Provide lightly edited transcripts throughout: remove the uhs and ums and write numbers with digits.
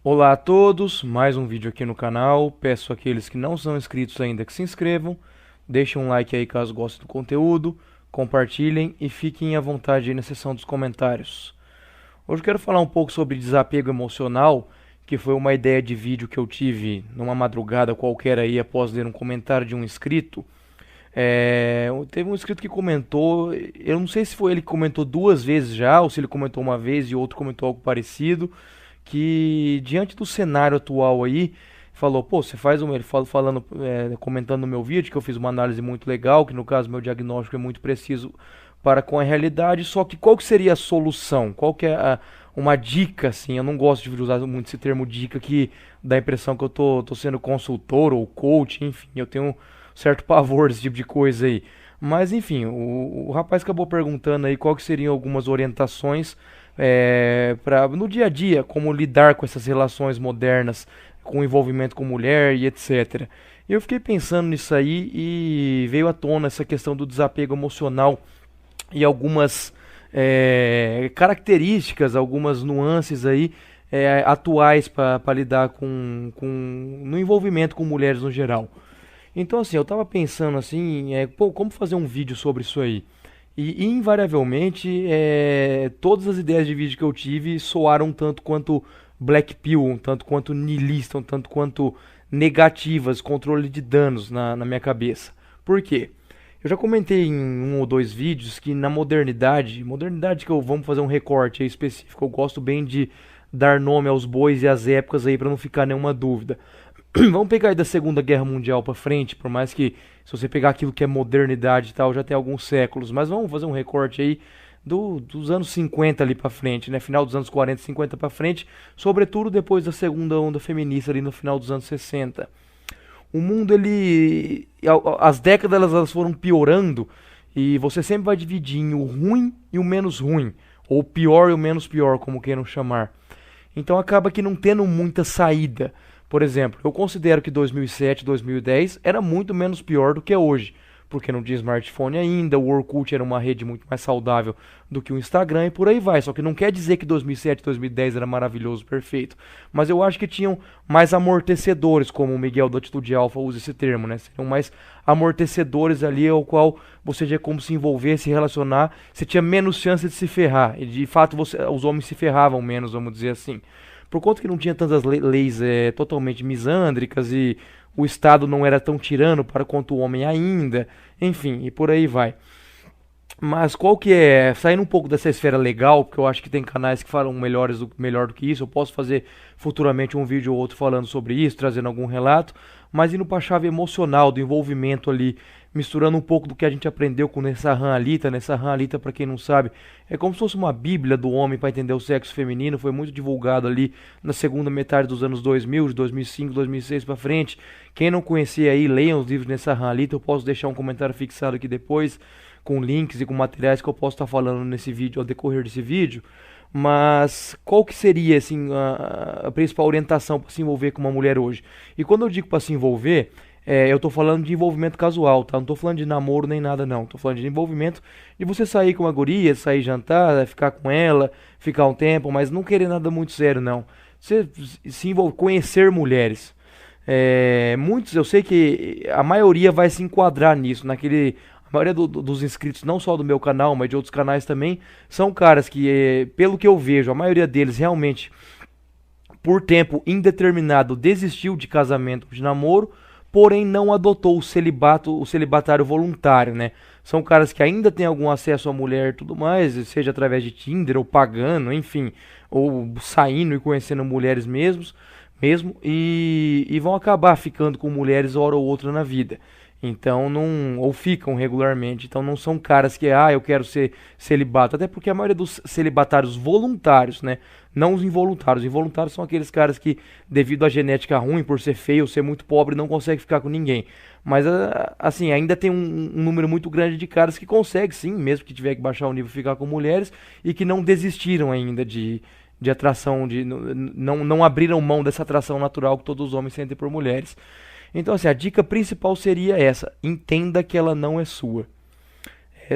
Olá a todos, mais um vídeo aqui no canal. Peço àqueles que não são inscritos ainda que se inscrevam, deixem um like aí caso gostem do conteúdo, compartilhem e fiquem à vontade aí na seção dos comentários. Hoje eu quero falar um pouco sobre desapego emocional, que foi uma ideia de vídeo que eu tive numa madrugada qualquer aí após ler um comentário de um inscrito. Teve um inscrito que comentou, eu não sei se foi ele que comentou duas vezes já, ou se ele comentou uma vez e outro comentou algo parecido, que diante do cenário atual aí, falou, pô, você faz um, ele falando, comentando no meu vídeo que eu fiz uma análise muito legal, que no caso meu diagnóstico é muito preciso para com a realidade, só que qual que seria a solução? Qual que é uma dica, assim, eu não gosto de usar muito esse termo dica que dá a impressão que eu tô sendo consultor ou coach, enfim, eu tenho um certo pavor desse tipo de coisa aí. Mas enfim, o rapaz acabou perguntando aí qual que seriam algumas orientações para no dia a dia, como lidar com essas relações modernas, com envolvimento com mulher e etc. Eu fiquei pensando nisso aí e veio à tona essa questão do desapego emocional e algumas características, algumas nuances aí atuais para lidar com no envolvimento com mulheres no geral. Então assim, eu tava pensando assim, pô, como fazer um vídeo sobre isso aí? E invariavelmente, todas as ideias de vídeo que eu tive soaram um tanto quanto Black Pill, um tanto quanto niilista, um tanto quanto negativas, controle de danos na minha cabeça. Por quê? Eu já comentei em um ou dois vídeos que na modernidade que eu vamos fazer um recorte aí específico, eu gosto bem de dar nome aos bois e às épocas aí para não ficar nenhuma dúvida. Vamos pegar aí da Segunda Guerra Mundial para frente, por mais que se você pegar aquilo que é modernidade e tal, já tem alguns séculos, mas vamos fazer um recorte aí dos anos 50 ali para frente, né? Final dos anos 40, 50 para frente, sobretudo depois da segunda onda feminista ali no final dos anos 60. O mundo ele as décadas elas foram piorando e você sempre vai dividir em o ruim e o menos ruim, ou o pior e o menos pior, como queiram chamar. Então acaba que não tendo muita saída. Por exemplo, eu considero que 2007, 2010 era muito menos pior do que é hoje, porque não tinha smartphone ainda, o Orkut era uma rede muito mais saudável do que o Instagram e por aí vai. Só que não quer dizer que 2007, 2010 era maravilhoso, perfeito. Mas eu acho que tinham mais amortecedores, como o Miguel do Atitude Alpha usa esse termo, né? Seriam mais amortecedores ali ao qual você tinha como se envolver, se relacionar, você tinha menos chance de se ferrar. E de fato os homens se ferravam menos, vamos dizer assim. Por conta que não tinha tantas leis totalmente misândricas e o Estado não era tão tirano para quanto o homem ainda, enfim, e por aí vai. Mas qual que é, saindo um pouco dessa esfera legal, porque eu acho que tem canais que falam melhor do que isso, eu posso fazer futuramente um vídeo ou outro falando sobre isso, trazendo algum relato, mas indo para a chave emocional, do envolvimento ali, misturando um pouco do que a gente aprendeu com Nessa Alita. Nessa Alita, para quem não sabe, é como se fosse uma bíblia do homem para entender o sexo feminino, foi muito divulgado ali na segunda metade dos anos 2000, de 2005, 2006 para frente. Quem não conhecia aí, leiam os livros Nessa Alita, eu posso deixar um comentário fixado aqui depois, com links e com materiais que eu posso estar falando nesse vídeo, ao decorrer desse vídeo. Mas qual que seria assim a principal orientação para se envolver com uma mulher hoje? E quando eu digo para se envolver, eu estou falando de envolvimento casual, tá? Não estou falando de namoro nem nada não. Estou falando de envolvimento de você sair com uma guria, sair jantar, ficar com ela, ficar um tempo, mas não querer nada muito sério não. Você se envolver, conhecer mulheres. Muitos, eu sei que a maioria vai se enquadrar nisso, naquele. A maioria dos inscritos, não só do meu canal, mas de outros canais também, são caras que, pelo que eu vejo, a maioria deles realmente, por tempo indeterminado, desistiu de casamento, de namoro, porém não adotou o celibato, o celibatário voluntário, né? São caras que ainda têm algum acesso à mulher e tudo mais, seja através de Tinder ou pagando, enfim, ou saindo e conhecendo mulheres mesmo, e vão acabar ficando com mulheres hora ou outra na vida. Então não, ou ficam regularmente. Então não são caras que, eu quero ser celibato, até porque a maioria dos celibatários voluntários, né, não os involuntários. Os involuntários são aqueles caras que, devido à genética ruim, por ser feio, ser muito pobre, não consegue ficar com ninguém. Mas assim, ainda tem um número muito grande de caras que consegue sim, mesmo que tiver que baixar o nível, ficar com mulheres e que não desistiram ainda de atração, não abriram mão dessa atração natural que todos os homens sentem por mulheres. Então, assim, a dica principal seria essa: entenda que ela não é sua.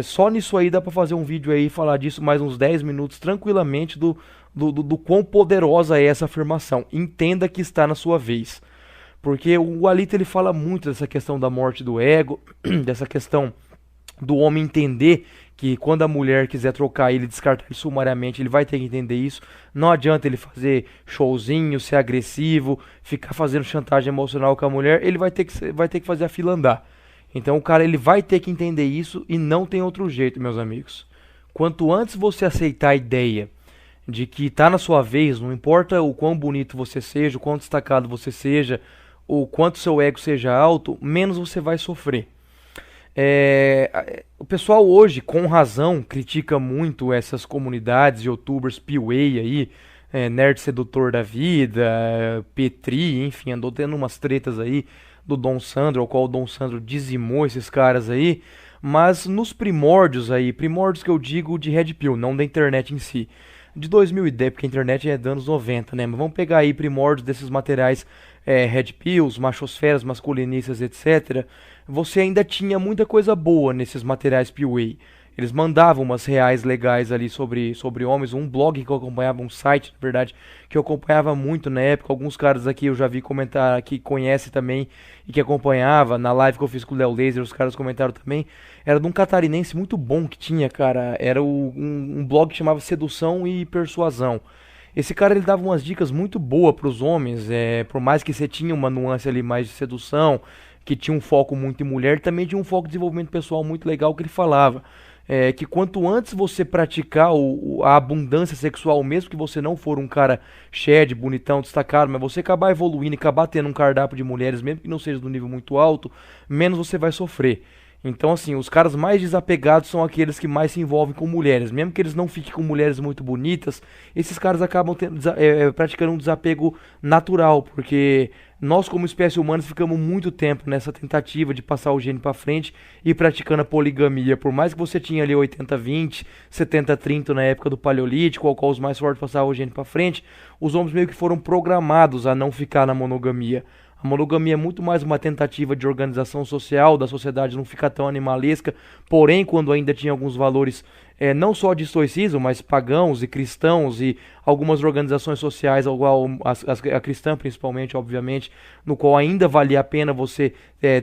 Só nisso aí dá pra fazer um vídeo aí e falar disso mais uns 10 minutos tranquilamente do quão poderosa é essa afirmação. Entenda que está na sua vez. Porque o Alito ele fala muito dessa questão da morte do ego, dessa questão do homem entender que quando a mulher quiser trocar ele, descartar ele sumariamente, ele vai ter que entender isso. Não adianta ele fazer showzinho, ser agressivo, ficar fazendo chantagem emocional com a mulher, ele vai ter que fazer a fila andar. Então o cara ele vai ter que entender isso e não tem outro jeito, meus amigos. Quanto antes você aceitar a ideia de que tá na sua vez, não importa o quão bonito você seja, o quão destacado você seja, o quanto seu ego seja alto, menos você vai sofrer. O pessoal hoje, com razão, critica muito essas comunidades, youtubers, P-Way aí, Nerd Sedutor da Vida, Petri, enfim, andou tendo umas tretas aí do Dom Sandro, ao qual o Dom Sandro dizimou esses caras aí, mas nos primórdios aí, primórdios que eu digo de Red Pill, não da internet em si, de 2010, porque a internet é dos anos 90, né? Mas vamos pegar aí primórdios desses materiais Red Pills, machosferas, masculinistas, etc. Você ainda tinha muita coisa boa nesses materiais PUA. Eles mandavam umas reais legais ali sobre homens, um blog que eu acompanhava, um site, na verdade, que eu acompanhava muito na época. Alguns caras aqui eu já vi comentar, que conhece também e que acompanhava. Na live que eu fiz com o Léo Laser, os caras comentaram também. Era de um catarinense muito bom que tinha, cara. Era um blog que chamava Sedução e Persuasão. Esse cara ele dava umas dicas muito boas para os homens, por mais que você tinha uma nuance ali mais de sedução, que tinha um foco muito em mulher, também tinha um foco de desenvolvimento pessoal muito legal que ele falava. Que quanto antes você praticar a abundância sexual, mesmo que você não for um cara shed, bonitão, destacado, mas você acabar evoluindo e acabar tendo um cardápio de mulheres, mesmo que não seja do nível muito alto, menos você vai sofrer. Então, assim, os caras mais desapegados são aqueles que mais se envolvem com mulheres. Mesmo que eles não fiquem com mulheres muito bonitas, esses caras acabam praticando um desapego natural, porque nós, como espécie humana, ficamos muito tempo nessa tentativa de passar o gene para frente e praticando a poligamia. Por mais que você tinha ali 80-20, 70-30 na época do Paleolítico, ao qual os mais fortes passavam o gene para frente, os homens meio que foram programados a não ficar na monogamia. A monogamia é muito mais uma tentativa de organização social, da sociedade não ficar tão animalesca, porém, quando ainda tinha alguns valores, não só de estoicismo, mas pagãos e cristãos e algumas organizações sociais, igual a cristã principalmente, obviamente, no qual ainda valia a pena você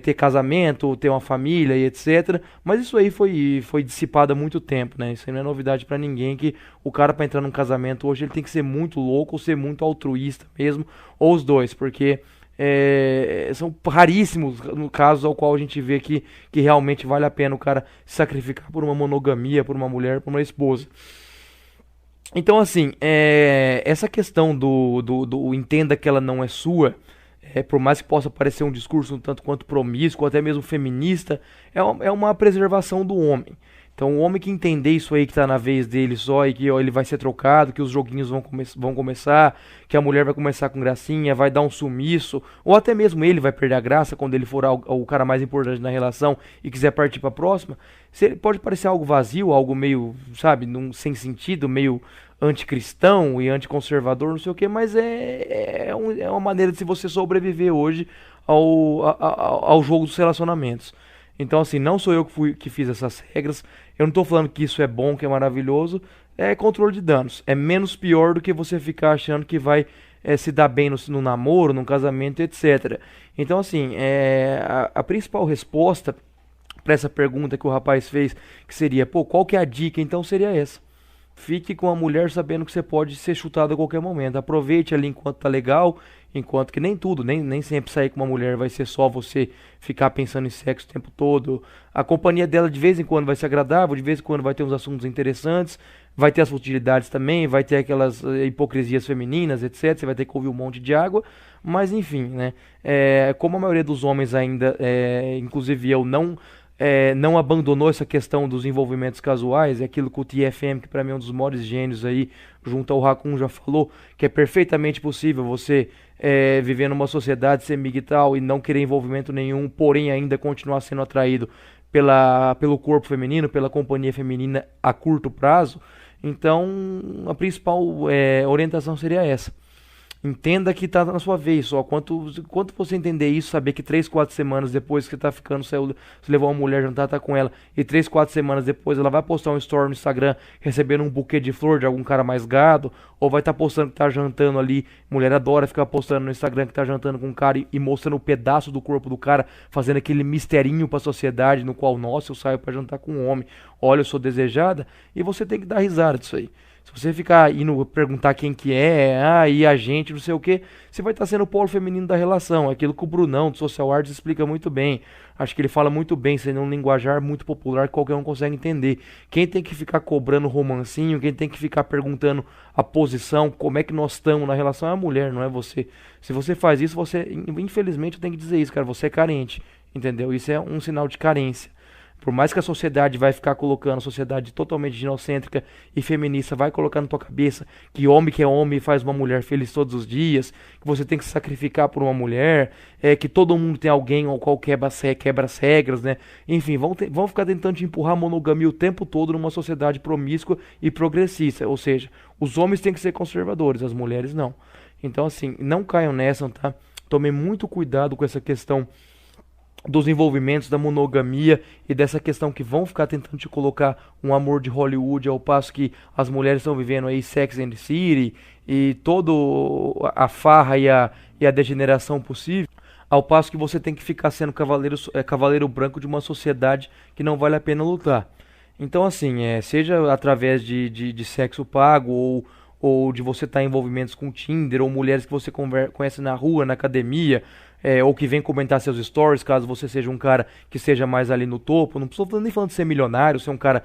ter casamento, ter uma família e etc. Mas isso aí foi dissipado há muito tempo, né? Isso aí não é novidade pra ninguém, que o cara para entrar num casamento hoje ele tem que ser muito louco ou ser muito altruísta mesmo, ou os dois, porque são raríssimos no caso ao qual a gente vê que realmente vale a pena o cara se sacrificar por uma monogamia, por uma mulher, por uma esposa. Então, assim, essa questão do entenda que ela não é sua, por mais que possa parecer um discurso um tanto quanto promíscuo, até mesmo feminista, é uma preservação do homem. Então, o homem que entender isso aí, que tá na vez dele só, e que ó, ele vai ser trocado, que os joguinhos vão começar, que a mulher vai começar com gracinha, vai dar um sumiço, ou até mesmo ele vai perder a graça quando ele for o cara mais importante na relação e quiser partir pra próxima, pode parecer algo vazio, algo meio, sabe, sem sentido, meio anticristão e anticonservador, não sei o que, mas é uma maneira de se você sobreviver hoje ao jogo dos relacionamentos. Então, assim, não sou eu que fiz essas regras. Eu não tô falando que isso é bom, que é maravilhoso. É controle de danos. É menos pior do que você ficar achando que vai se dar bem no namoro, no casamento, etc. Então, assim, a principal resposta para essa pergunta que o rapaz fez, que seria, pô, qual que é a dica? Então, seria essa. Fique com a mulher sabendo que você pode ser chutado a qualquer momento. Aproveite ali enquanto tá legal, enquanto que nem tudo, nem sempre sair com uma mulher vai ser só você ficar pensando em sexo o tempo todo. A companhia dela de vez em quando vai ser agradável, de vez em quando vai ter uns assuntos interessantes, vai ter as futilidades também, vai ter aquelas hipocrisias femininas, etc. Você vai ter que ouvir um monte de água, mas enfim, né? Como a maioria dos homens ainda, inclusive eu, não abandonou essa questão dos envolvimentos casuais, é aquilo que o TFM, que para mim é um dos maiores gênios aí, junto ao Raccoon, já falou, que é perfeitamente possível você viver numa sociedade semi-tal e não querer envolvimento nenhum, porém ainda continuar sendo atraído pelo corpo feminino, pela companhia feminina a curto prazo. Então, a principal orientação seria essa. Entenda que tá na sua vez só. Quanto você entender isso, saber que 3, 4 semanas depois que você tá ficando, você levou uma mulher jantar, tá com ela, e 3, 4 semanas depois ela vai postar um story no Instagram recebendo um buquê de flor de algum cara mais gado, ou vai estar postando que tá jantando ali. Mulher adora ficar postando no Instagram que tá jantando com um cara e mostrando um pedaço do corpo do cara, fazendo aquele misterinho pra sociedade no qual, nossa, eu saio pra jantar com um homem, olha, eu sou desejada, e você tem que dar risada disso aí. Se você ficar indo perguntar quem que é, e a gente, não sei o que, você vai estar sendo o polo feminino da relação. Aquilo que o Brunão do Social Arts explica muito bem. Acho que ele fala muito bem, sendo um linguajar muito popular que qualquer um consegue entender. Quem tem que ficar cobrando romancinho, quem tem que ficar perguntando a posição, como é que nós estamos na relação é a mulher, não é você. Se você faz isso, você, infelizmente, eu tenho que dizer isso, cara, você é carente, entendeu? Isso é um sinal de carência. Por mais que a sociedade vai ficar colocando, a sociedade totalmente ginocêntrica e feminista vai colocar na tua cabeça que é homem faz uma mulher feliz todos os dias, que você tem que se sacrificar por uma mulher, que todo mundo tem alguém ao qual quebra as regras, né? Enfim, vão ficar tentando te empurrar a monogamia o tempo todo numa sociedade promíscua e progressista. Ou seja, os homens têm que ser conservadores, as mulheres não. Então, assim, não caiam nessa, tá? Tomem muito cuidado com essa questão dos envolvimentos da monogamia e dessa questão que vão ficar tentando te colocar um amor de Hollywood ao passo que as mulheres estão vivendo aí Sex and the City e todo a farra e a degeneração possível, ao passo que você tem que ficar sendo cavaleiro branco de uma sociedade que não vale a pena lutar. Então assim, seja através de sexo pago ou de você estar em envolvimentos com Tinder, ou mulheres que você conhece na rua, na academia, ou que vem comentar seus stories, caso você seja um cara que seja mais ali no topo. Não estou nem falando de ser milionário, ser um cara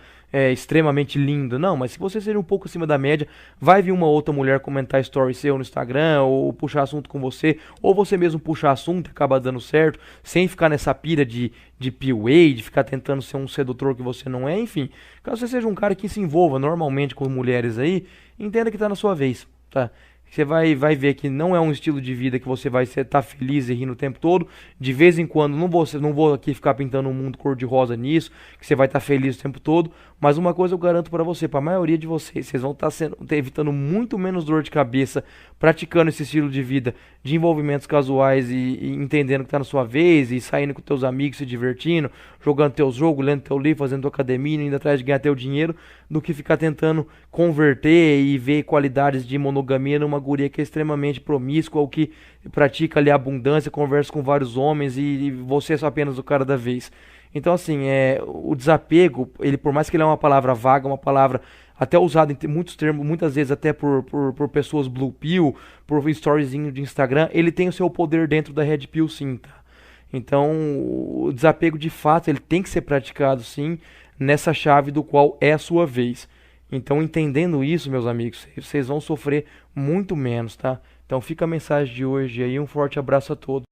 extremamente lindo, não, mas se você seja um pouco acima da média, vai vir uma outra mulher comentar story seu no Instagram, ou puxar assunto com você, ou você mesmo puxar assunto e acaba dando certo, sem ficar nessa pira de PUA, de ficar tentando ser um sedutor que você não é, enfim. Caso você seja um cara que se envolva normalmente com mulheres aí, entenda que tá na sua vez, tá? Você vai ver que não é um estilo de vida que você vai estar feliz e rindo o tempo todo. De vez em quando, não vou aqui ficar pintando um mundo cor-de-rosa nisso, que você vai estar feliz o tempo todo. Mas uma coisa eu garanto pra você, pra maioria de vocês vão estar evitando muito menos dor de cabeça praticando esse estilo de vida de envolvimentos casuais e entendendo que tá na sua vez e saindo com teus amigos, se divertindo, jogando teus jogos, lendo teu livro, fazendo tua academia, indo atrás de ganhar teu dinheiro, do que ficar tentando converter e ver qualidades de monogamia numa guria que é extremamente promíscua ou que pratica ali abundância, conversa com vários homens e você é só apenas o cara da vez. Então, assim, o desapego, ele, por mais que ele é uma palavra vaga, uma palavra até usada em muitos termos, muitas vezes até por pessoas blue pill, por storyzinho de Instagram, ele tem o seu poder dentro da red pill sim, tá? Então, o desapego de fato, ele tem que ser praticado sim, nessa chave do qual é a sua vez. Então, entendendo isso, meus amigos, vocês vão sofrer muito menos, tá? Então, fica a mensagem de hoje aí, um forte abraço a todos.